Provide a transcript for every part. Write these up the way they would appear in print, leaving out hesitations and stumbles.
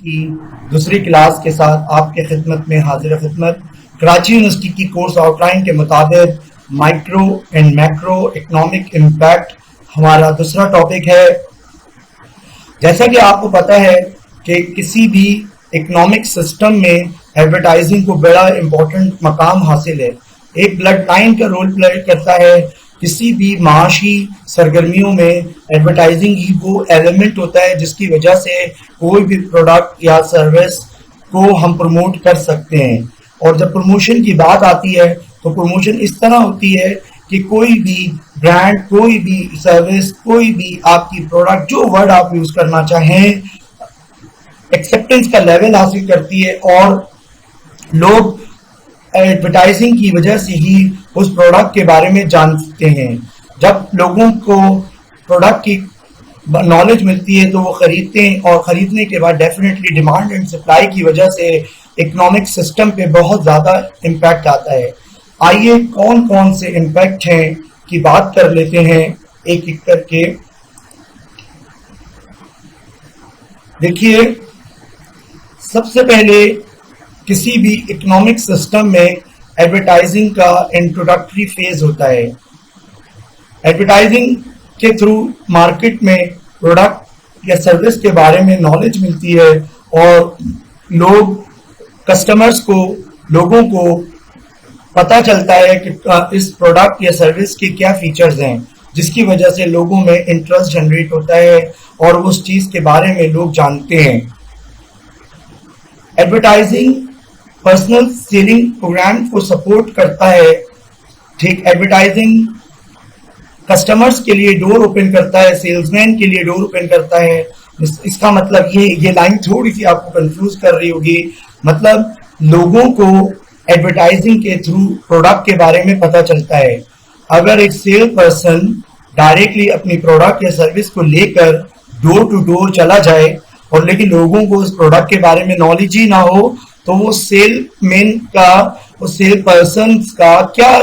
की दूसरी क्लास के साथ आपके खिदमत में हाजिर खिदमत। कराची यूनिवर्सिटी की कोर्स आउटलाइन के मुताबिक micro and macro economic impact हमारा दूसरा टॉपिक है। जैसा कि आपको पता है कि किसी भी इकोनॉमिक सिस्टम में एडवर्टाइजिंग को बड़ा इम्पोर्टेंट मकाम हासिल है, एक ब्लड लाइन का रोल प्ले करता है। किसी भी माशी सरगर्मियों में एडवर्टाइजिंग ही वो एलिमेंट होता है जिसकी वजह से कोई भी प्रोडक्ट या सर्विस को हम प्रमोट कर सकते हैं। और जब प्रमोशन की बात आती है तो प्रमोशन इस तरह होती है कि कोई भी ब्रांड, कोई भी सर्विस, कोई भी आपकी प्रोडक्ट, जो वर्ड आप यूज करना चाहें, एक्सेप्टेंस का लेवल हासिल करती है और लोग एडवर्टाइजिंग की वजह से ही उस प्रोडक्ट के बारे में जानते हैं। जब लोगों को प्रोडक्ट की नॉलेज मिलती है तो वो खरीदते हैं और खरीदने के बाद डेफिनेटली डिमांड एंड सप्लाई की वजह से इकोनॉमिक सिस्टम पे बहुत ज़्यादा इम्पैक्ट आता है। आइए कौन कौन से इम्पैक्ट हैं की बात कर लेते हैं एक एक करके। देखिए, सबसे पहले किसी भी इकोनॉमिक सिस्टम में एडवर्टाइजिंग का इंट्रोडक्टरी फेज होता है। एडवर्टाइजिंग के थ्रू मार्केट में प्रोडक्ट या सर्विस के बारे में नॉलेज मिलती है और लोगों को पता चलता है कि इस प्रोडक्ट या सर्विस के क्या फीचर्स हैं, जिसकी वजह से लोगों में इंटरेस्ट जनरेट होता है और उस चीज के बारे में लोग जानते हैं। एडवर्टाइजिंग पर्सनल सेलिंग प्रोग्राम को सपोर्ट करता है। ठीक, एडवर्टाइजिंग कस्टमर्स के लिए डोर ओपन करता है, सेल्समैन के लिए डोर ओपन करता है। इसका मतलब ये लाइन थोड़ी सी आपको कंफ्यूज कर रही होगी। मतलब लोगों को एडवर्टाइजिंग के थ्रू प्रोडक्ट के बारे में पता चलता है। अगर एक सेल पर्सन डायरेक्टली अपनी प्रोडक्ट या सर्विस को लेकर डोर टू डोर चला जाए और लेकिन लोगों को उस प्रोडक्ट के बारे में नॉलेज ही ना हो तो वो सेल पर्सन का क्या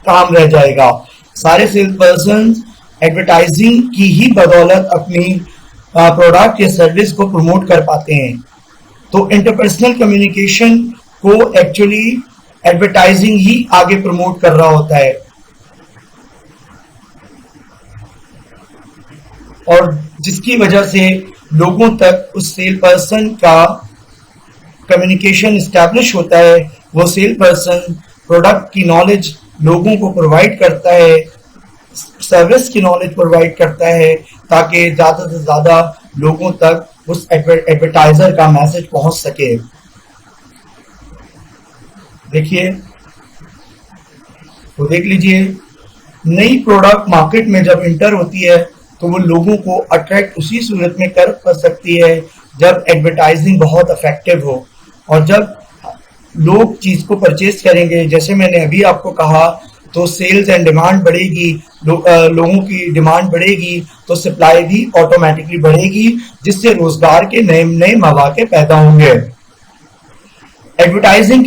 काम रह जाएगा। सारे सेल पर्सन एडवर्टाइजिंग की ही बदौलत अपनी प्रोडक्ट या सर्विस को प्रमोट कर पाते हैं। तो इंटरपर्सनल कम्युनिकेशन को एक्चुअली एडवर्टाइजिंग ही आगे प्रमोट कर रहा होता है और जिसकी वजह से लोगों तक उस सेल पर्सन का कम्युनिकेशन एस्टैब्लिश होता है। वो सेल पर्सन प्रोडक्ट की नॉलेज लोगों को प्रोवाइड करता है, सर्विस की नॉलेज प्रोवाइड करता है ताकि ज़्यादा से ज़्यादा लोगों तक उस एडवर्टाइजर का मैसेज पहुंच सके। देखिए, तो देख लीजिए, नई प्रोडक्ट मार्केट में जब इंटर होती है तो वो लोगों को अट्रैक्ट उसी सूरत में कर सकती है जब एडवर्टाइजिंग बहुत इफेक्टिव हो और जब लोग चीज को परचेज करेंगे। जैसे मैंने अभी आपको कहा, तो सेल्स एंड डिमांड बढ़ेगी, लोगों की डिमांड बढ़ेगी तो सप्लाई भी ऑटोमेटिकली बढ़ेगी, जिससे रोजगार के नए नए मौके पैदा होंगे। एडवर्टाइजिंग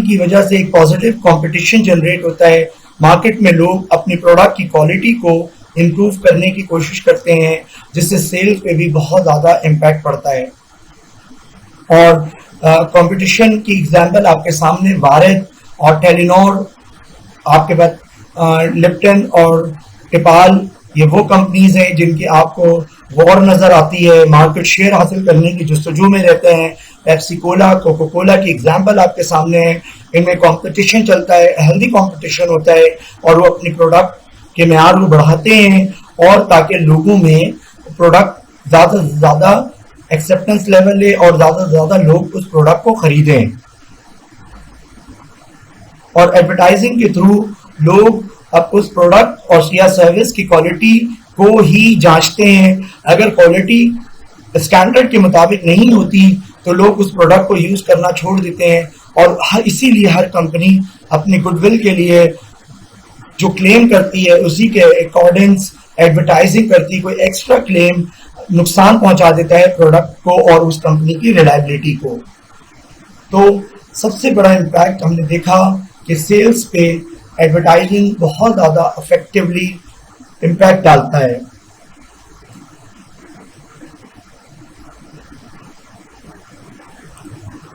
की वजह से एक पॉजिटिव कंपटीशन जनरेट होता है। मार्केट में लोग अपनी प्रोडक्ट की क्वालिटी को इम्प्रूव करने की कोशिश करते हैं, जिससे सेल्स पे भी बहुत ज़्यादा इम्पैक्ट पड़ता है। और कंपटीशन की एग्जांपल आपके सामने वारिद और टेलीनॉर, आपके पास लिप्टन और टिपाल, ये वो कंपनीज हैं जिनकी आपको वॉर नजर आती है, मार्केट शेयर हासिल करने की जस्तजू में रहते हैं। पेप्सी कोला, कोको कोला की एग्जांपल आपके सामने है। इनमें कंपटीशन चलता है, हेल्दी कंपटीशन होता है और वो अपनी प्रोडक्ट के मेयार को बढ़ाते हैं और ताकि लोगों में प्रोडक्ट ज़्यादा से ज़्यादा एक्सेप्टेंस लेवल ले और ज़्यादा से ज़्यादा लोग उस प्रोडक्ट को खरीदें। और एडवर्टाइजिंग के थ्रू लोग अब उस प्रोडक्ट और या सर्विस की क्वालिटी को ही जांचते हैं। अगर क्वालिटी स्टैंडर्ड के मुताबिक नहीं होती तो लोग उस प्रोडक्ट को यूज करना छोड़ देते हैं और इसीलिए हर कंपनी अपनी गुडविल के लिए जो क्लेम करती है उसी के अकॉर्डिंग एडवर्टाइजिंग करती है। कोई एक्स्ट्रा क्लेम नुकसान पहुंचा देता है प्रोडक्ट को और उस कंपनी की रिलायबिलिटी को। तो सबसे बड़ा इम्पैक्ट हमने देखा कि सेल्स पे एडवर्टाइजिंग बहुत ज़्यादा इफेक्टिवली इम्पैक्ट डालता है।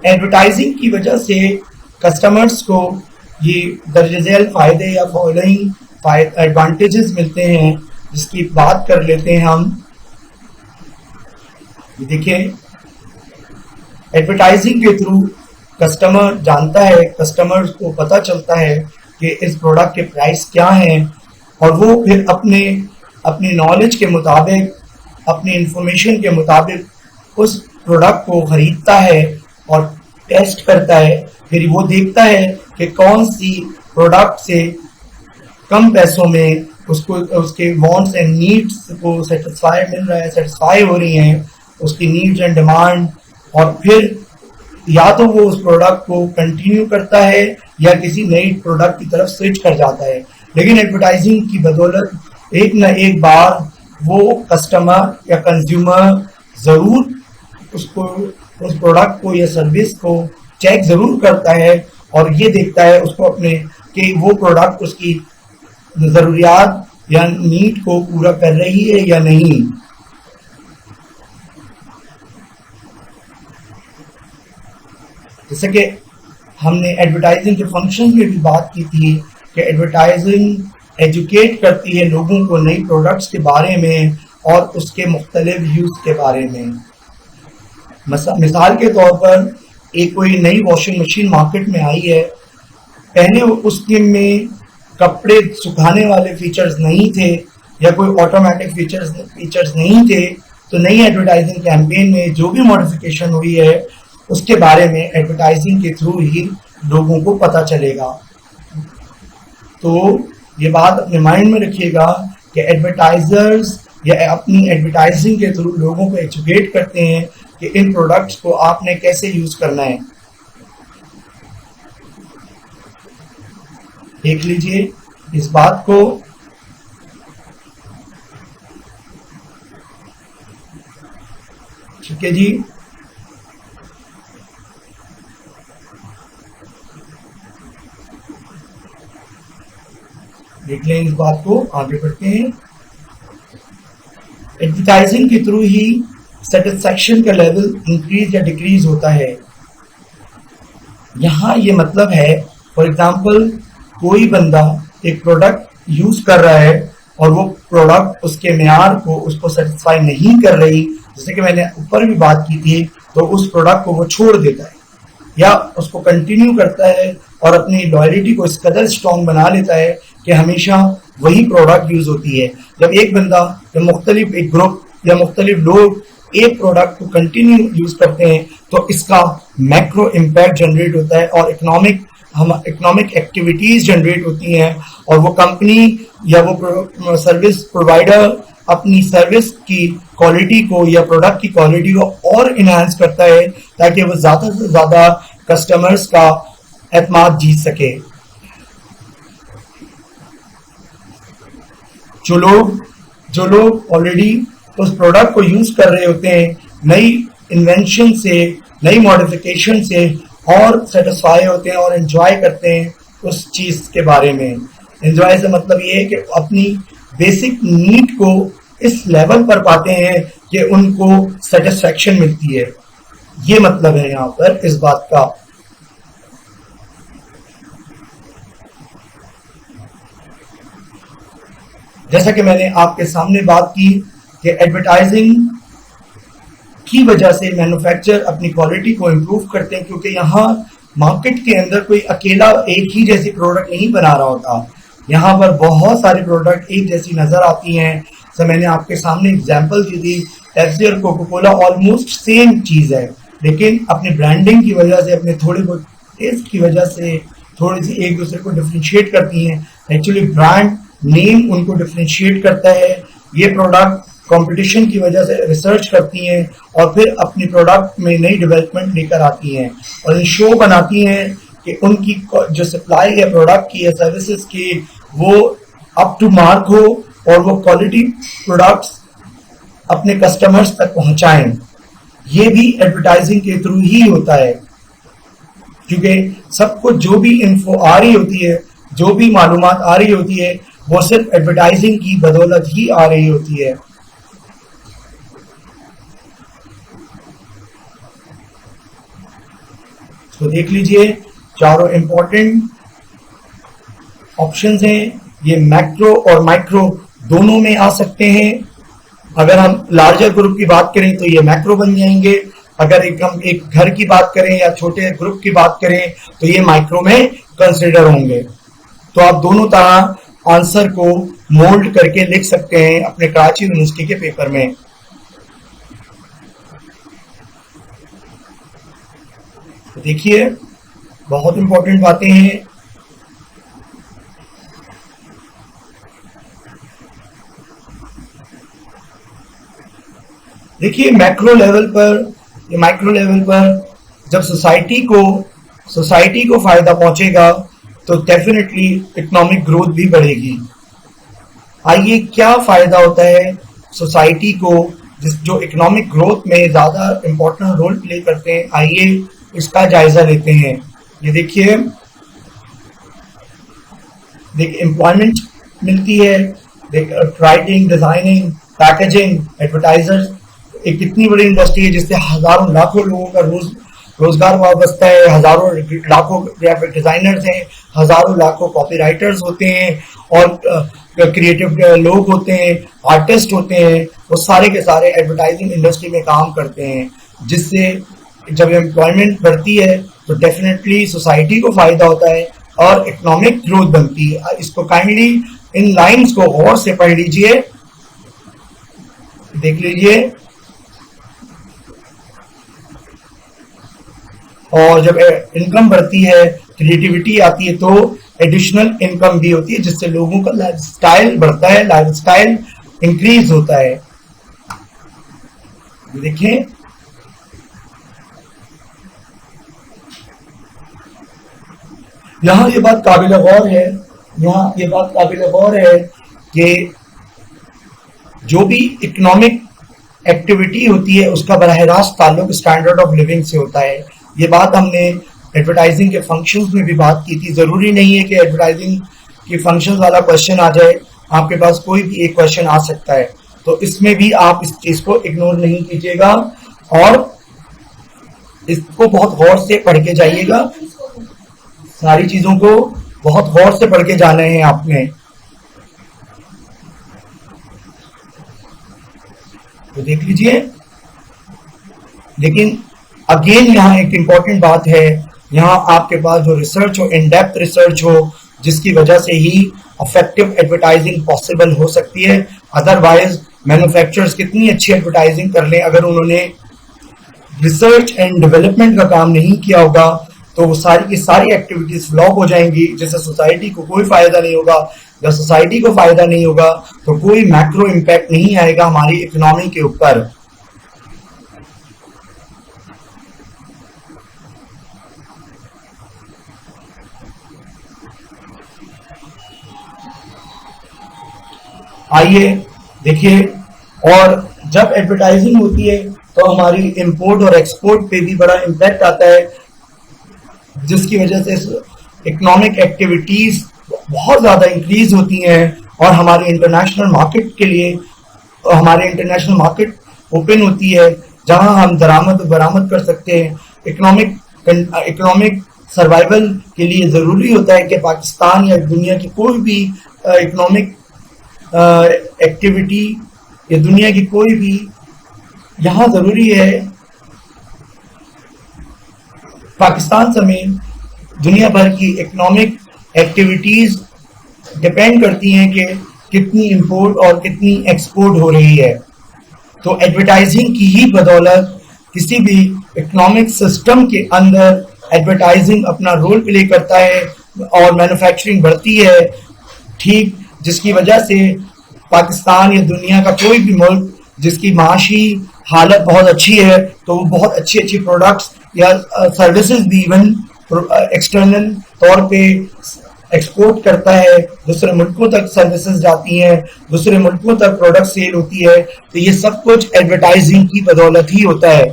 एडवर्टाइजिंग की वजह से कस्टमर्स को ये दर्जैल फायदे या फॉलोइंग एडवांटेजेस मिलते हैं, जिसकी बात कर लेते हैं हम। देखिए, एडवर्टाइजिंग के थ्रू कस्टमर जानता है, कस्टमर को पता चलता है कि इस प्रोडक्ट के प्राइस क्या हैं, और वो फिर अपनी नॉलेज के मुताबिक, अपनी इंफॉर्मेशन के मुताबिक उस प्रोडक्ट को खरीदता है और टेस्ट करता है। फिर वो देखता है कि कौन सी प्रोडक्ट से कम पैसों में उसको उसके वांट्स एंड नीड्स को सेटिस्फाई हो रही हैं, उसकी नीड्स एंड डिमांड, और फिर या तो वो उस प्रोडक्ट को कंटिन्यू करता है या किसी नई प्रोडक्ट की तरफ स्विच कर जाता है। लेकिन एडवर्टाइजिंग की बदौलत एक न एक बार वो कस्टमर या कंज्यूमर जरूर उसको, उस प्रोडक्ट को या सर्विस को चेक जरूर करता है और ये देखता है उसको अपने कि वो प्रोडक्ट उसकी जरूरियात या नीड को पूरा कर रही है या नहीं। जैसे कि हमने एडवर्टाइजिंग के फंक्शन में भी बात की थी कि एडवर्टाइजिंग एजुकेट करती है लोगों को नई प्रोडक्ट्स के बारे में और उसके मुख्तलिफ यूज के बारे में। मिसाल के तौर पर एक कोई नई वॉशिंग मशीन मार्केट में आई है, पहले उसके में कपड़े सुखाने वाले फीचर्स नहीं थे या कोई ऑटोमेटिक फीचर्स नहीं थे, तो नई एडवर्टाइजिंग कैंपेन में जो भी मॉडिफिकेशन हुई है उसके बारे में एडवर्टाइजिंग के थ्रू ही लोगों को पता चलेगा। तो ये बात अपने माइंड में रखिएगा कि एडवर्टाइजर्स या अपनी एडवर्टाइजिंग के थ्रू लोगों को एजुकेट करते हैं कि इन प्रोडक्ट्स को आपने कैसे यूज करना है। देख लीजिए इस बात को। ठीक है जी, देख लें इस बात को, आगे बढ़ते हैं। एडवर्टाइजिंग के थ्रू ही सेटिस्फैक्शन का लेवल इंक्रीज या डिक्रीज होता है। यहाँ ये मतलब है, फॉर एग्जाम्पल कोई बंदा एक प्रोडक्ट यूज कर रहा है और वो प्रोडक्ट उसके मेयार को उसको सेटिस्फाई नहीं कर रही, जैसे कि मैंने ऊपर भी बात की थी, तो उस प्रोडक्ट को वो छोड़ देता है या उसको कंटिन्यू करता है और अपनी लॉयल्टी को इस कदर स्ट्रॉन्ग बना लेता है कि हमेशा वही प्रोडक्ट यूज होती है। जब एक बंदा या मुख्तलिफ एक ग्रुप या मुख्तलिफ लोग एक प्रोडक्ट को कंटिन्यू यूज करते हैं तो इसका मैक्रो इम्पैक्ट जनरेट होता है और इकोनॉमिक एक्टिविटीज जनरेट होती हैं, और वो कंपनी या वो सर्विस प्रोवाइडर अपनी सर्विस की क्वालिटी को या प्रोडक्ट की क्वालिटी को और इनहांस करता है ताकि वो ज्यादा से ज्यादा कस्टमर्स का एतमाद जीत सके। जो लोग ऑलरेडी उस प्रोडक्ट को यूज कर रहे होते हैं, नई इन्वेंशन से, नई मॉडिफिकेशन से और सेटिस्फाई होते हैं और एंजॉय करते हैं उस चीज के बारे में। एंजॉय से मतलब ये है कि अपनी बेसिक नीड को इस लेवल पर पाते हैं कि उनको सेटिस्फैक्शन मिलती है। ये मतलब है यहाँ पर इस बात का। जैसा कि मैंने आपके सामने बात की कि एडवर्टाइजिंग की वजह से मैन्युफैक्चरर अपनी क्वालिटी को इम्प्रूव करते हैं, क्योंकि यहाँ मार्केट के अंदर कोई अकेला एक ही जैसी प्रोडक्ट नहीं बना रहा होता। यहाँ पर बहुत सारी प्रोडक्ट एक जैसी नजर आती हैं। तो मैंने आपके सामने एग्जांपल दी थी, पेप्सी और कोका कोला ऑलमोस्ट सेम चीज है, लेकिन अपनी ब्रांडिंग की वजह से, अपने थोड़े बहुत टेस्ट की वजह से थोड़ी सी एक दूसरे को डिफरेंशिएट करती हैं। एक्चुअली ब्रांड नेम उनको डिफरेंशिएट करता है। ये प्रोडक्ट कंपटीशन की वजह से रिसर्च करती हैं और फिर अपनी प्रोडक्ट में नई डेवलपमेंट लेकर आती हैं और शो बनाती हैं कि उनकी जो सप्लाई है प्रोडक्ट की या सर्विसेज की वो अप टू मार्क हो और वो क्वालिटी प्रोडक्ट्स अपने कस्टमर्स तक पहुंचाएं। ये भी एडवर्टाइजिंग के थ्रू ही होता है, क्योंकि सबको जो भी इंफो आ रही होती है, जो भी मालूमात आ रही होती है, वो सिर्फ एडवर्टाइजिंग की बदौलत ही आ रही होती है। तो देख लीजिए चारों इंपॉर्टेंट ऑप्शंस हैं, ये मैक्रो और माइक्रो दोनों में आ सकते हैं। अगर हम लार्जर ग्रुप की बात करें तो ये मैक्रो बन जाएंगे, अगर हम एक घर की बात करें या छोटे ग्रुप की बात करें तो ये माइक्रो में कंसिडर होंगे। तो आप दोनों तरह आंसर को मोल्ड करके लिख सकते हैं अपने कराची यूनिवर्सिटी के पेपर में। तो देखिए बहुत इंपॉर्टेंट बातें हैं। देखिए मैक्रो लेवल पर, ये माइक्रो लेवल पर जब सोसाइटी को फायदा पहुंचेगा तो डेफिनेटली इकोनॉमिक ग्रोथ भी बढ़ेगी। आइए क्या फायदा होता है सोसाइटी को जो इकोनॉमिक ग्रोथ में ज्यादा इंपॉर्टेंट रोल प्ले करते हैं, आइए इसका जायजा लेते हैं। ये देखिए एम्प्लॉयमेंट मिलती है, राइटिंग, डिजाइनिंग, पैकेजिंग, एडवर्टाइजर्स, एक कितनी बड़ी इंडस्ट्री है जिससे हजारों लाखों लोगों का रोजगार वाबस्ता है, हजारों लाखों ग्राफिक डिजाइनर्स हैं, हजारों लाखों कॉपीराइटर्स होते हैं और क्रिएटिव लोग होते हैं, आर्टिस्ट होते हैं, वो सारे के सारे एडवर्टाइजिंग इंडस्ट्री में काम करते हैं, जिससे जब एम्प्लॉयमेंट बढ़ती है तो डेफिनेटली सोसाइटी को फायदा होता है और इकोनॉमिक ग्रोथ बनती है। इसको काइंडली इन लाइंस को गौर से पढ़ लीजिए, देख लीजिए। और जब इनकम बढ़ती है, क्रिएटिविटी आती है, तो एडिशनल इनकम भी होती है जिससे लोगों का लाइफस्टाइल बढ़ता है, लाइफस्टाइल इंक्रीज होता है। देखिए यहाँ ये बात काबिल गौर है, यहाँ ये बात काबिल गौर है कि जो भी इकोनॉमिक एक्टिविटी होती है उसका बराह रास्त ताल्लुक स्टैंडर्ड ऑफ लिविंग से होता है। ये बात हमने एडवर्टाइजिंग के फंक्शंस में भी बात की थी। जरूरी नहीं है कि एडवर्टाइजिंग के फंक्शंस वाला क्वेश्चन आ जाए, आपके पास कोई भी एक क्वेश्चन आ सकता है, तो इसमें भी आप इस चीज को इग्नोर नहीं कीजिएगा और इसको बहुत गौर से पढ़ के जाइएगा। सारी चीजों को बहुत गौर से पढ़ के जाना है आपने। तो देख लीजिए, लेकिन अगेन यहाँ एक इंपॉर्टेंट बात है, यहाँ आपके पास जो रिसर्च हो, इन डेप्थ रिसर्च हो, जिसकी वजह से ही इफेक्टिव एडवर्टाइजिंग पॉसिबल हो सकती है। अदरवाइज मैन्युफैक्चरर्स कितनी अच्छी एडवर्टाइजिंग कर लें, अगर उन्होंने रिसर्च एंड डेवलपमेंट का काम नहीं किया होगा तो वो सारी की सारी एक्टिविटीज फ्लॉप हो जाएंगी, जिससे सोसाइटी को कोई फायदा नहीं होगा। जब सोसाइटी को फायदा नहीं होगा तो कोई मैक्रो इम्पैक्ट नहीं आएगा हमारी इकोनॉमी के ऊपर। आइए देखिए, और जब एडवर्टाइजिंग होती है तो हमारी इंपोर्ट और एक्सपोर्ट पे भी बड़ा इम्पैक्ट आता है, जिसकी वजह से इकोनॉमिक एक्टिविटीज बहुत ज्यादा इंक्रीज होती हैं और हमारी इंटरनेशनल मार्केट के लिए, हमारे इंटरनेशनल मार्केट ओपन होती है जहां हम दरामद और बरामद कर सकते हैं। इकोनॉमिक सर्वाइवल के लिए जरूरी होता है कि पाकिस्तान या दुनिया की कोई भी इकोनॉमिक एक्टिविटी या दुनिया की कोई भी, यहाँ जरूरी है पाकिस्तान समेत दुनिया भर की इकोनॉमिक एक्टिविटीज डिपेंड करती हैं कि कितनी इंपोर्ट और कितनी एक्सपोर्ट हो रही है। तो एडवर्टाइजिंग की ही बदौलत किसी भी इकोनॉमिक सिस्टम के अंदर एडवर्टाइजिंग अपना रोल प्ले करता है और मैन्युफैक्चरिंग बढ़ती है, ठीक, जिसकी वजह से पाकिस्तान या दुनिया का कोई भी मुल्क जिसकी माशी हालत बहुत अच्छी है तो वो बहुत अच्छी अच्छी प्रोडक्ट्स या सर्विसेज भी इवन एक्सटर्नल तौर पे एक्सपोर्ट करता है, दूसरे मुल्कों तक सर्विसेज जाती हैं, दूसरे मुल्कों तक प्रोडक्ट सेल होती है। तो ये सब कुछ एडवर्टाइजिंग की बदौलत ही होता है।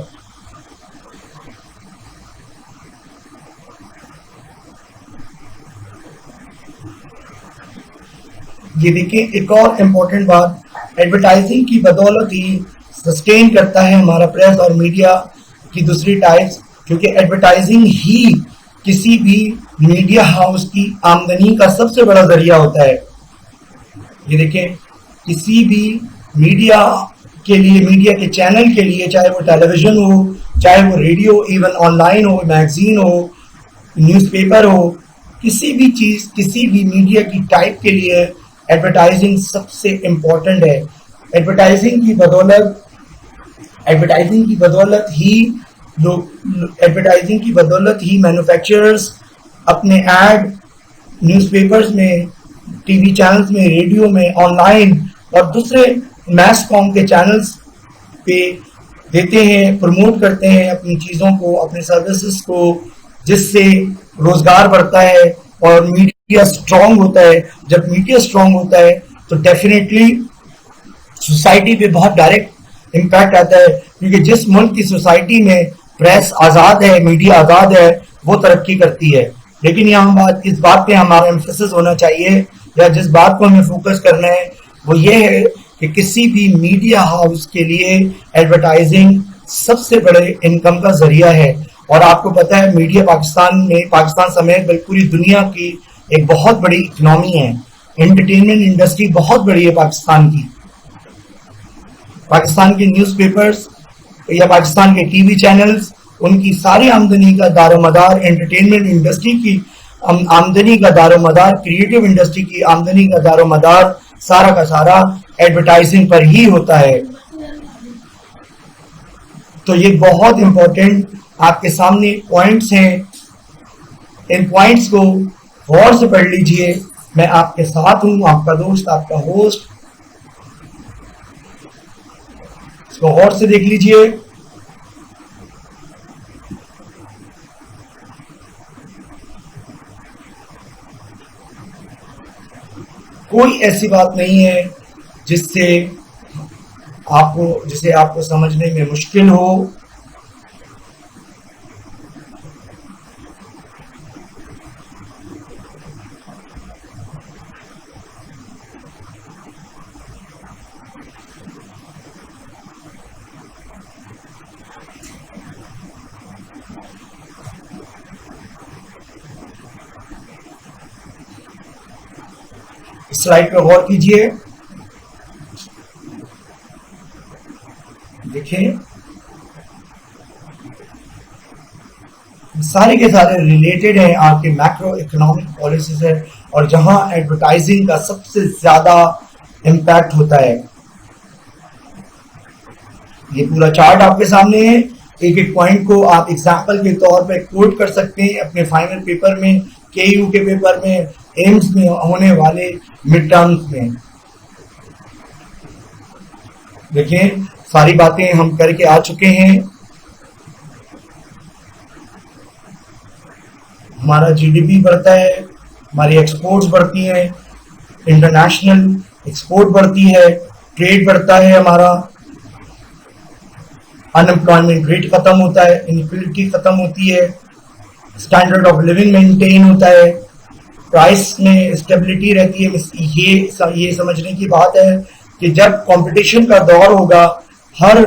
ये देखिए एक और इम्पोर्टेंट बात, एडवर्टाइजिंग की बदौलत ही सस्टेन करता है हमारा प्रेस और मीडिया की दूसरी टाइप्स, क्योंकि एडवर्टाइजिंग ही किसी भी मीडिया हाउस की आमदनी का सबसे बड़ा जरिया होता है। ये देखें, किसी भी मीडिया के लिए, मीडिया के चैनल के लिए, चाहे वो टेलीविजन हो, चाहे वो रेडियो, इवन ऑनलाइन हो, मैगजीन हो, न्यूज़पेपर हो, किसी भी चीज, किसी भी मीडिया की टाइप के लिए एडवर्टाइजिंग सबसे इम्पोर्टेंट है। एडवर्टाइजिंग की बदौलत एडवर्टाइजिंग की बदौलत ही मैन्युफैक्चरर्स अपने एड न्यूज़पेपर्स में, टीवी चैनल्स में, रेडियो में, ऑनलाइन और दूसरे मैस कॉम के चैनल्स पे देते हैं, प्रमोट करते हैं अपनी चीज़ों को, अपने सर्विसेज को, जिससे रोजगार बढ़ता है और मीडिया स्ट्रांग होता है। जब मीडिया स्ट्रांग होता है तो डेफिनेटली सोसाइटी पे बहुत डायरेक्ट इम्पैक्ट आता है, क्योंकि जिस मुल्क की सोसाइटी में प्रेस आज़ाद है, मीडिया आज़ाद है, वो तरक्की करती है। लेकिन यहाँ इस बात पे हमारा एम्फेसिस होना चाहिए, या जिस बात को हमें फोकस करना है वो ये है कि किसी भी मीडिया हाउस के लिए एडवर्टाइजिंग सबसे बड़े इनकम का जरिया है। और आपको पता है मीडिया पाकिस्तान समेत पूरी दुनिया की एक बहुत बड़ी इकोनॉमी है। एंटरटेनमेंट इंडस्ट्री बहुत बड़ी है पाकिस्तान की। पाकिस्तान के न्यूज़पेपर्स या पाकिस्तान के टीवी चैनल्स, उनकी सारी आमदनी का दारोमदार एंटरटेनमेंट इंडस्ट्री की आमदनी का दारोमदार, क्रिएटिव इंडस्ट्री की आमदनी का दारोमदार सारा का सारा एडवर्टाइजिंग पर ही होता है। तो ये बहुत इंपॉर्टेंट आपके सामने पॉइंट्स हैं, इन पॉइंट्स को गौर से पढ़ लीजिए। मैं आपके साथ हूं, आपका दोस्त, आपका होस्ट, इसको गौर से देख लीजिए। कोई ऐसी बात नहीं है जिसे आपको समझने में मुश्किल हो। स्लाइड पर गौर कीजिए, देखिए सारे के सारे रिलेटेड हैं आपके मैक्रो इकोनॉमिक पॉलिसी से, और जहां एडवर्टाइजिंग का सबसे ज्यादा इम्पैक्ट होता है। ये पूरा चार्ट आपके सामने है। एक एक पॉइंट को आप एग्जाम्पल के तौर पे कोट कर सकते हैं अपने फाइनल पेपर में, केयू के पेपर में, एम्स में होने वाले मिड टर्म्स में। देखिए सारी बातें हम करके आ चुके हैं। हमारा जीडीपी बढ़ता है, हमारी एक्सपोर्ट्स बढ़ती हैं, इंटरनेशनल एक्सपोर्ट बढ़ती है, ट्रेड बढ़ता है हमारा, अनएम्प्लॉयमेंट रेट खत्म होता है, इनइक्वालिटी खत्म होती है, स्टैंडर्ड ऑफ लिविंग मेंटेन होता है, प्राइस में स्टेबिलिटी रहती है। ये समझने की बात है कि जब कंपटीशन का दौर होगा, हर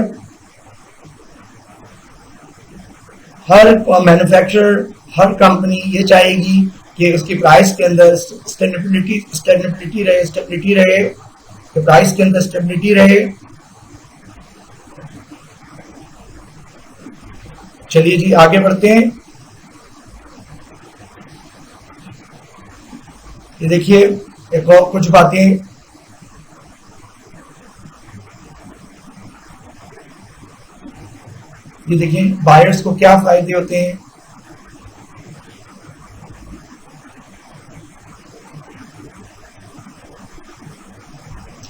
मैन्युफैक्चरर, हर कंपनी ये चाहेगी कि उसकी प्राइस के अंदर स्टेबिलिटी रहे, कि प्राइस के अंदर स्टेबिलिटी रहे। चलिए जी आगे बढ़ते हैं। ये देखिए एक और कुछ बातें, ये देखिए बायर्स को क्या फायदे होते हैं।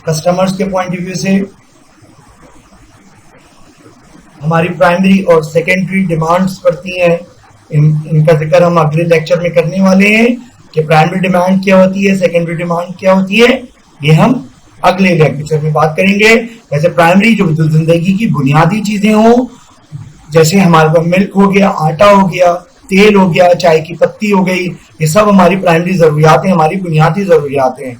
कस्टमर्स के पॉइंट ऑफ व्यू से हमारी प्राइमरी और सेकेंडरी डिमांड्स बढ़ती हैं। इनका जिक्र हम अगले लेक्चर में करने वाले हैं कि प्राइमरी डिमांड क्या होती है, सेकेंडरी डिमांड क्या होती है, ये हम अगले लेक्चर में बात करेंगे। जैसे प्राइमरी जो जिंदगी की बुनियादी चीजें हो, जैसे हमारे पास मिल्क हो गया, आटा हो गया, तेल हो गया, चाय की पत्ती हो गई, ये सब हमारी प्राइमरी जरूरियात हैं, हमारी बुनियादी जरूरियात हैं।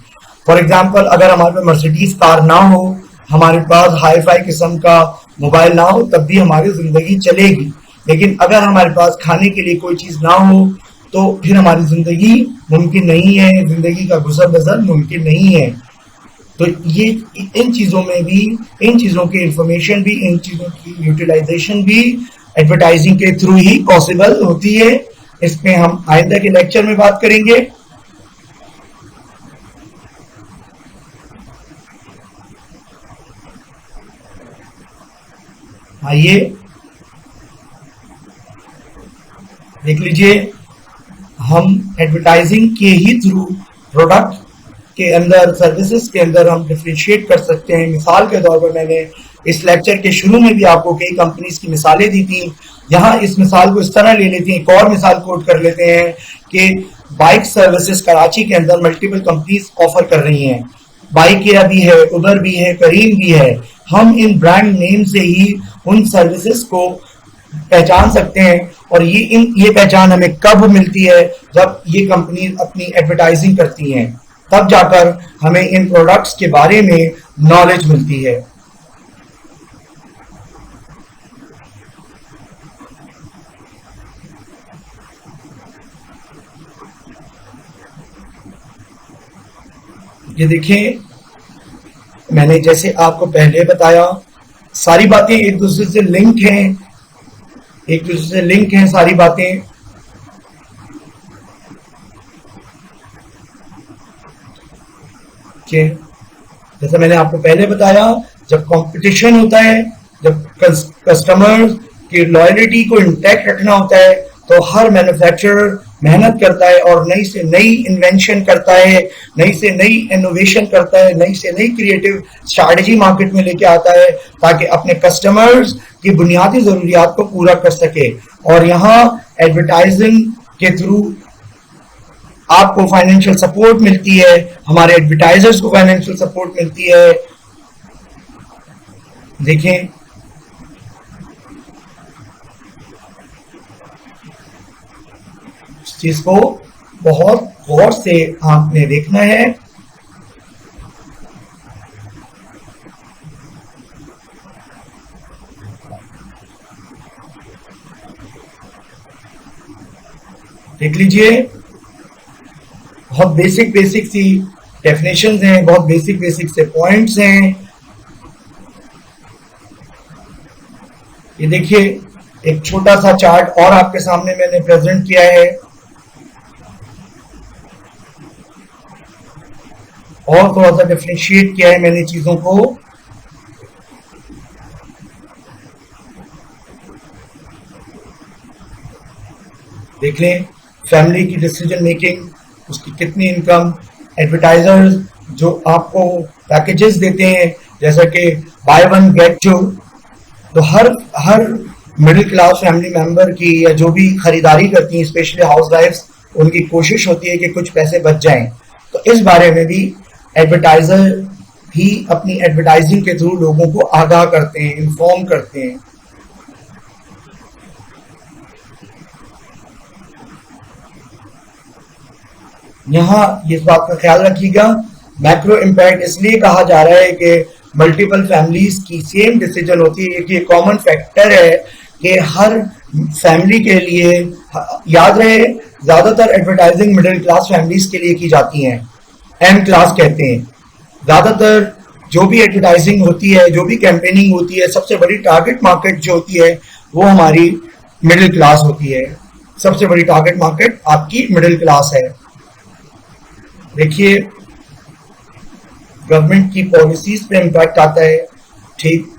फॉर एग्जाम्पल अगर हमारे पास मर्सिडीज कार ना हो, हमारे पास हाई फाई किस्म का मोबाइल ना हो, तब भी हमारी जिंदगी चलेगी। लेकिन अगर हमारे पास खाने के लिए कोई चीज ना हो तो फिर हमारी जिंदगी मुमकिन नहीं है, जिंदगी का गुजर बसर मुमकिन नहीं है। तो ये इन चीजों में भी, इन चीजों की इंफॉर्मेशन भी, इन चीजों की यूटिलाइजेशन भी एडवर्टाइजिंग के थ्रू ही पॉसिबल होती है। इसमें हम आइंदा के लेक्चर में बात करेंगे। आइए देख लीजिए, हम एडवर्टाइजिंग के ही थ्रू प्रोडक्ट के अंदर, सर्विसेज के अंदर हम डिफरेंशिएट कर सकते हैं। मिसाल के तौर पर मैंने इस लेक्चर के शुरू में भी आपको कई कंपनीज की मिसालें दी थी। यहाँ इस मिसाल को इस तरह ले लेते हैं, एक और मिसाल कोट कर लेते हैं कि बाइक सर्विसेज कराची के अंदर मल्टीपल कंपनीज ऑफर कर रही हैं। बाइक एयर भी है, उबर भी है, करीम भी है। हम इन ब्रांड नेम से ही उन सर्विसेज को पहचान सकते हैं, और ये पहचान हमें कब मिलती है? जब ये कंपनी अपनी एडवर्टाइजिंग करती हैं, तब जाकर हमें इन प्रोडक्ट्स के बारे में नॉलेज मिलती है। ये देखें, मैंने जैसे आपको पहले बताया, सारी बातें एक दूसरे से लिंक हैं, एक दूसरे से लिंक हैं सारी बातें। जैसा मैंने आपको पहले बताया, जब कंपटीशन होता है, जब कस्टमर की लॉयल्टी को इंटैक्ट रखना होता है, तो हर मैन्युफैक्चरर मेहनत करता है और नई से नई इन्वेंशन करता है, नई से नई इनोवेशन करता है, नई से नई क्रिएटिव स्ट्रैटेजी मार्केट में लेके आता है, ताकि अपने कस्टमर्स की बुनियादी जरूरियात को पूरा कर सके। और यहाँ एडवर्टाइजिंग के थ्रू आपको फाइनेंशियल सपोर्ट मिलती है, हमारे एडवर्टाइजर्स को फाइनेंशियल सपोर्ट मिलती है। देखें, इस चीज को बहुत गौर से आपने देखना है। देख लीजिए, बहुत बेसिक सी डेफिनेशंस हैं, बहुत बेसिक से पॉइंट्स हैं। ये देखिए, एक छोटा सा चार्ट और आपके सामने मैंने प्रेजेंट किया है, और थोड़ा सा डिफरेंशिएट किया है मैंने चीजों को। देख लें, फैमिली की डिसीजन मेकिंग, उसकी कितनी इनकम, एडवर्टाइजर्स जो आपको पैकेजेस देते हैं जैसा कि बाय वन गेट टू, तो हर मिडिल क्लास फैमिली मेंबर की या जो भी खरीदारी करती हैं, स्पेशली हाउस वाइफ्स, उनकी कोशिश होती है कि कुछ पैसे बच जाएं। तो इस बारे में भी एडवर्टाइजर ही अपनी एडवर्टाइजिंग के थ्रू लोगों को आगाह करते हैं, इन्फॉर्म करते हैं। यहाँ इस बात का ख्याल रखिएगा, मैक्रो इम्पैक्ट इसलिए कहा जा रहा है कि मल्टीपल फैमिलीज की सेम डिसीजन होती है। कि कॉमन फैक्टर है कि हर फैमिली के लिए, याद रहे, ज्यादातर एडवर्टाइजिंग मिडिल क्लास फैमिलीज के लिए की जाती हैं, एम क्लास कहते हैं। ज्यादातर जो भी एडवर्टाइजिंग होती है, जो भी कैंपेनिंग होती है, सबसे बड़ी टारगेट मार्केट जो होती है वो हमारी मिडिल क्लास होती है। सबसे बड़ी टारगेट मार्केट आपकी मिडिल क्लास है। देखिए, गवर्नमेंट की पॉलिसीज पे इम्पैक्ट आता है, ठीक।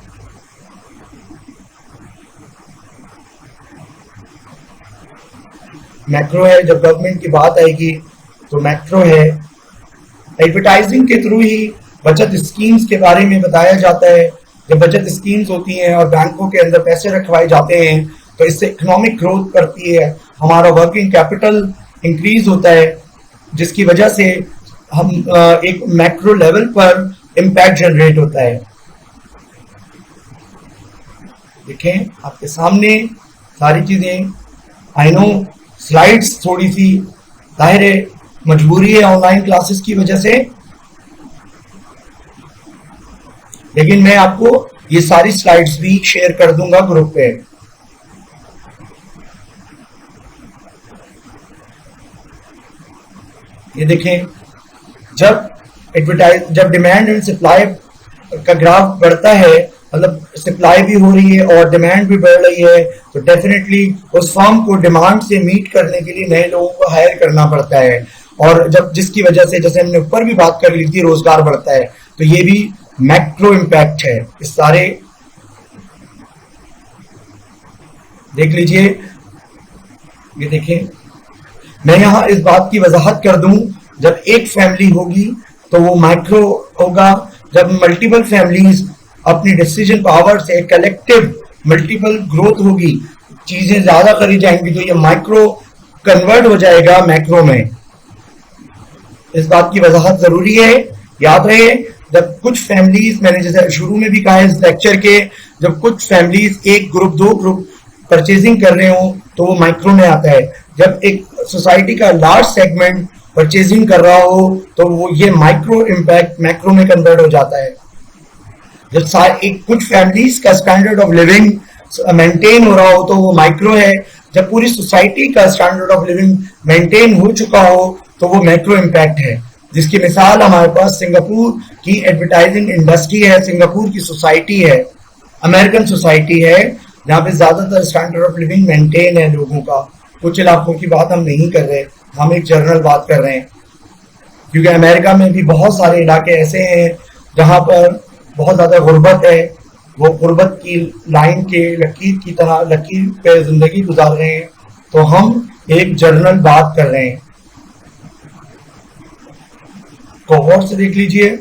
मैक्रो है, जब गवर्नमेंट की बात आएगी तो मैक्रो है। एडवर्टाइजिंग के थ्रू ही बचत स्कीम्स के बारे में बताया जाता है। जब बचत स्कीम्स होती हैं और बैंकों के अंदर पैसे रखवाए जाते हैं तो इससे इकोनॉमिक ग्रोथ करती है, हमारा वर्किंग कैपिटल इंक्रीज होता है, जिसकी वजह से हम एक मैक्रो लेवल पर इम्पैक्ट जनरेट होता है। देखें, आपके सामने सारी चीजें, आई नो स्लाइड्स थोड़ी सी, जाहिर है मजबूरी है ऑनलाइन क्लासेस की वजह से, लेकिन मैं आपको ये सारी स्लाइड्स भी शेयर कर दूंगा ग्रुप पे। ये देखें, जब जब डिमांड एंड सप्लाई का ग्राफ बढ़ता है, मतलब सप्लाई भी हो रही है और डिमांड भी बढ़ रही है, तो डेफिनेटली उस फर्म को डिमांड से मीट करने के लिए नए लोगों को हायर करना पड़ता है। और जब जिसकी वजह से, जैसे हमने ऊपर भी बात कर ली थी, रोजगार बढ़ता है, तो ये भी मैक्रो इम्पैक्ट है। इस सारे देख लीजिए, ये देखें, मैं यहाँ इस बात की वजाहत कर दूं, जब एक फैमिली होगी तो वो माइक्रो होगा, जब मल्टीपल फैमिलीज अपनी डिसीजन पावर से कलेक्टिव मल्टीपल ग्रोथ होगी, चीजें ज्यादा करी जाएंगी, तो ये माइक्रो कन्वर्ट हो जाएगा मैक्रो में। इस बात की वजाहत जरूरी है। याद रहे, जब कुछ फैमिलीज, मैंने जैसे शुरू में भी कहा है इस लेक्चर के, जब कुछ फैमिलीज एक ग्रुप दो ग्रुप परचेजिंग कर रहे हो तो वो माइक्रो में आता है। जब एक सोसाइटी का लार्ज सेगमेंट परचेजिंग कर रहा हो तो वो ये माइक्रो इम्पैक्ट मैक्रो में कन्वर्ट हो जाता है। जब एक कुछ फैमिलीज का स्टैंडर्ड ऑफ लिविंग मेंटेन हो रहा हो तो वो माइक्रो है। जब पूरी सोसाइटी का स्टैंडर्ड ऑफ लिविंग मेंटेन हो चुका हो तो वो मैक्रो इम्पैक्ट है, जिसकी मिसाल हमारे पास सिंगापुर की एडवर्टाइजिंग इंडस्ट्री है, सिंगापुर की सोसाइटी है, अमेरिकन सोसाइटी है, जहाँ पे ज्यादातर स्टैंडर्ड ऑफ लिविंग मेंटेन है लोगों का। कुछ इलाकों की बात हम नहीं कर रहे, हम एक जनरल बात कर रहे हैं, क्योंकि अमेरिका में भी बहुत सारे इलाके ऐसे हैं जहाँ पर बहुत ज्यादा गुर्बत है, वो गुर्बत की लाइन के लकीर की तरह लकीर पे जिंदगी गुजार रहे हैं। तो हम एक जनरल बात कर रहे हैं। कोहॉर्ट से देख लीजिए,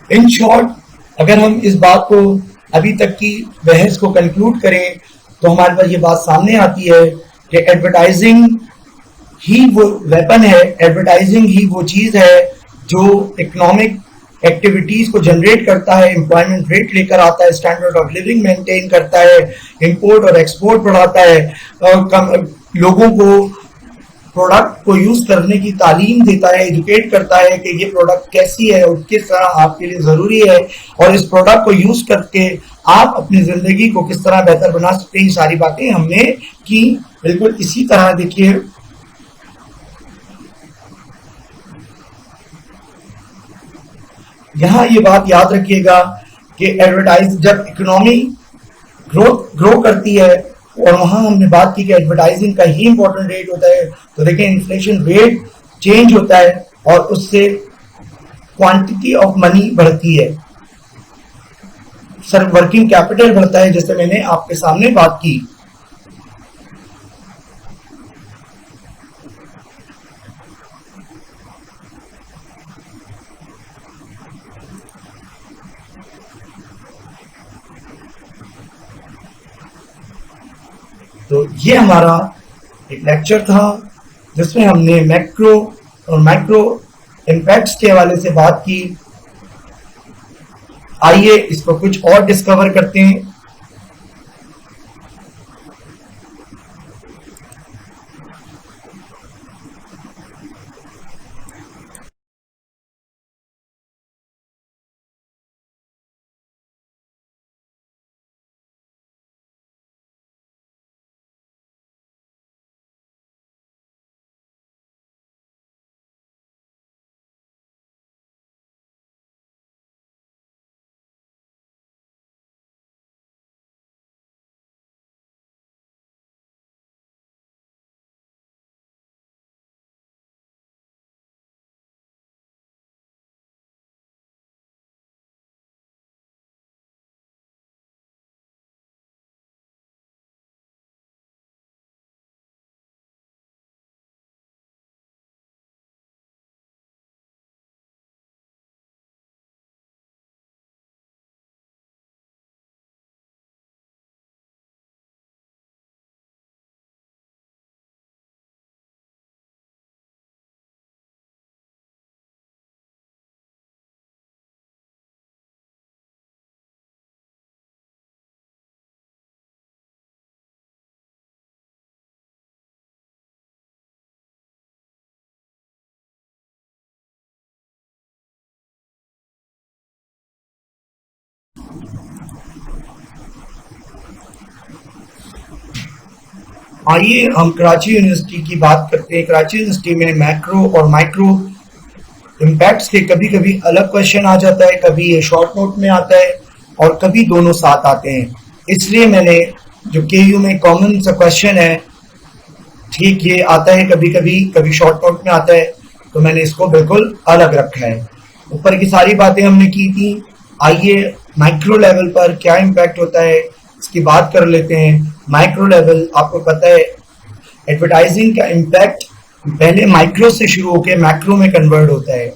इन शॉर्ट, अगर हम इस बात को, अभी तक की बहस को कंक्लूड करें, तो हमारे पास ये बात सामने आती है कि एडवर्टाइजिंग ही वो वेपन है, एडवर्टाइजिंग ही वो चीज है जो इकोनॉमिक एक्टिविटीज को जनरेट करता है, एम्प्लॉयमेंट रेट लेकर आता है, स्टैंडर्ड ऑफ लिविंग मेंटेन करता है, इंपोर्ट और एक्सपोर्ट बढ़ाता है, लोगों को प्रोडक्ट को यूज करने की तालीम देता है, एजुकेट करता है कि ये प्रोडक्ट कैसी है और किस तरह आपके लिए जरूरी है, और इस प्रोडक्ट को यूज करके आप अपनी जिंदगी को किस तरह बेहतर बना सकते हैं। ये सारी बातें हमने की। बिल्कुल इसी तरह देखिए, यहाँ ये बात याद रखिएगा कि एडवर्टाइज जब इकोनॉमी ग्रो करती है, और वहां हमने बात की कि एडवर्टाइजिंग का ही इंपॉर्टेंट रेट होता है, तो देखिए इन्फ्लेशन रेट चेंज होता है और उससे क्वांटिटी ऑफ मनी बढ़ती है, सर वर्किंग कैपिटल बढ़ता है, जैसे मैंने आपके सामने बात की। तो ये हमारा एक लेक्चर था जिसमें हमने मैक्रो और माइक्रो इम्पैक्ट्स के हवाले से बात की। आइए इसको कुछ और डिस्कवर करते हैं। आइए हम कराची यूनिवर्सिटी की बात करते हैं। कराची यूनिवर्सिटी में मैक्रो और माइक्रो इम्पैक्ट्स के कभी कभी अलग क्वेश्चन आ जाता है, कभी ये शॉर्ट नोट में आता है और कभी दोनों साथ आते हैं। इसलिए मैंने जो केयू में कॉमन सा क्वेश्चन है, ठीक ये आता है कभी कभी, कभी शॉर्ट नोट में आता है, तो मैंने इसको बिल्कुल अलग रखा है। ऊपर की सारी बातें हमने की थी। आइए माइक्रो लेवल पर क्या इम्पैक्ट होता है इसकी बात कर लेते हैं। माइक्रो लेवल, आपको पता है एडवर्टाइजिंग का इम्पैक्ट पहले माइक्रो से शुरू होकर मैक्रो में कन्वर्ट होता है,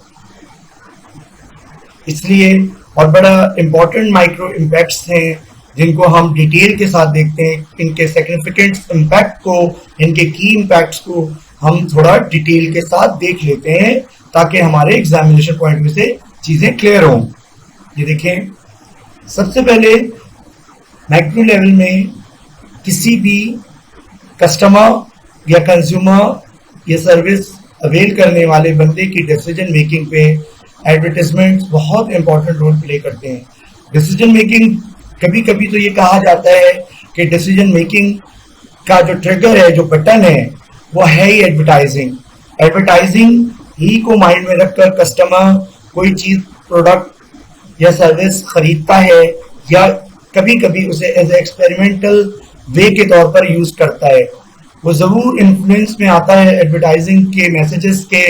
इसलिए और बड़ा इंपॉर्टेंट माइक्रो इम्पैक्ट्स हैं जिनको हम डिटेल के साथ देखते हैं। इनके सिग्निफिकेंट इम्पैक्ट को, इनके की इम्पैक्ट्स को हम थोड़ा डिटेल के साथ देख लेते हैं ताकि हमारे एग्जामिनेशन पॉइंट में से चीजें क्लियर हों। ये देखें, सबसे पहले माइक्रो लेवल में किसी भी कस्टमर या कंज्यूमर या सर्विस अवेल करने वाले बंदे की डिसीजन मेकिंग पे एडवर्टाइजमेंट्स बहुत इंपॉर्टेंट रोल प्ले करते हैं। डिसीजन मेकिंग, कभी कभी तो ये कहा जाता है कि डिसीजन मेकिंग का जो ट्रिगर है, जो बटन है, वो है ही एडवर्टाइजिंग। एडवर्टाइजिंग ही को माइंड में रखकर कस्टमर कोई चीज, प्रोडक्ट या सर्विस खरीदता है या कभी कभी उसे एज ए एक्सपेरिमेंटल वे के तौर पर यूज करता है। वो जरूर इन्फ्लुएंस में आता है एडवर्टाइजिंग के मैसेजेस के,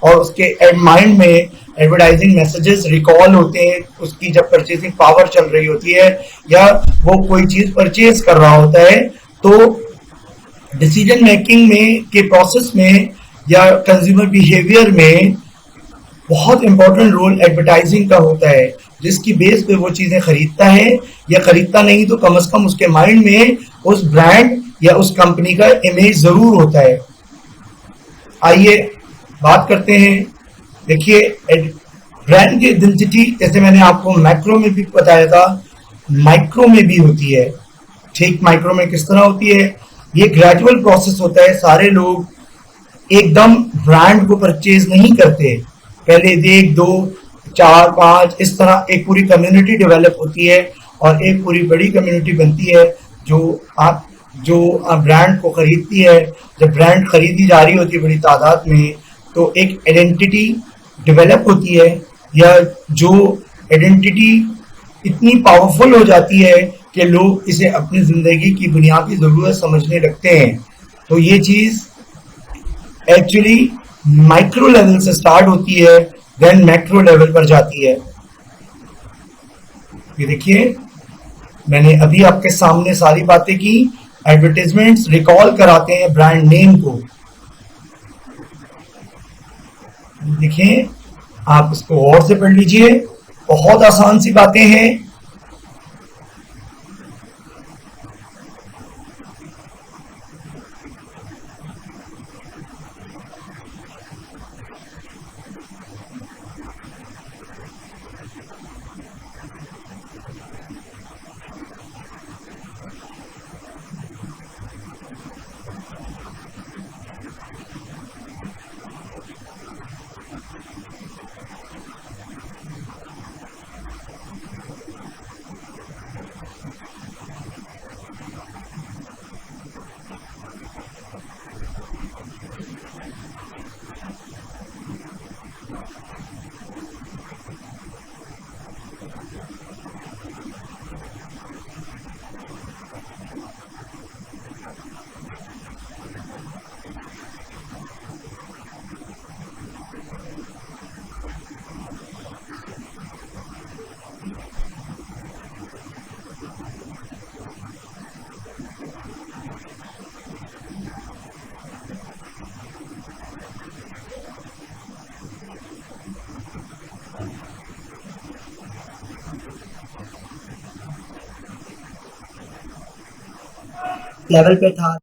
और उसके माइंड में एडवर्टाइजिंग मैसेजेस रिकॉल होते हैं उसकी जब परचेसिंग पावर चल रही होती है या वो कोई चीज परचेज कर रहा होता है। तो डिसीजन मेकिंग में के प्रोसेस में या कंज्यूमर बिहेवियर में बहुत इंपॉर्टेंट रोल एडवर्टाइजिंग का होता है, जिसकी बेस पे वो चीजें खरीदता है या खरीदता नहीं तो कम से कम उसके माइंड में उस ब्रांड या उस कंपनी का इमेज जरूर होता है। आइए बात करते हैं। देखिए, ब्रांड की आइडेंटिटी, जैसे मैंने आपको मैक्रो में भी बताया था, माइक्रो में भी होती है। ठीक माइक्रो में किस तरह होती है? ये ग्रेजुअल प्रोसेस होता है। सारे लोग एकदम ब्रांड को परचेज नहीं करते, पहले 1, 2, 4, 5 इस तरह एक पूरी कम्युनिटी डेवलप होती है और एक पूरी बड़ी कम्युनिटी बनती है जो ब्रांड को खरीदती है। जब ब्रांड खरीदी जा रही होती है बड़ी तादाद में, तो एक आइडेंटिटी डेवलप होती है, या जो आइडेंटिटी इतनी पावरफुल हो जाती है कि लोग इसे अपनी जिंदगी की बुनियादी जरूरत समझने लगते हैं। तो ये चीज एक्चुअली माइक्रो लेवल से स्टार्ट होती है, देन मैक्रो लेवल पर जाती है। ये देखिए, मैंने अभी आपके सामने सारी बातें की। एडवर्टाइजमेंट्स रिकॉल कराते हैं ब्रांड नेम को। देखिए, आप इसको और से पढ़ लीजिए, बहुत आसान सी बातें हैं। लेवल पे था।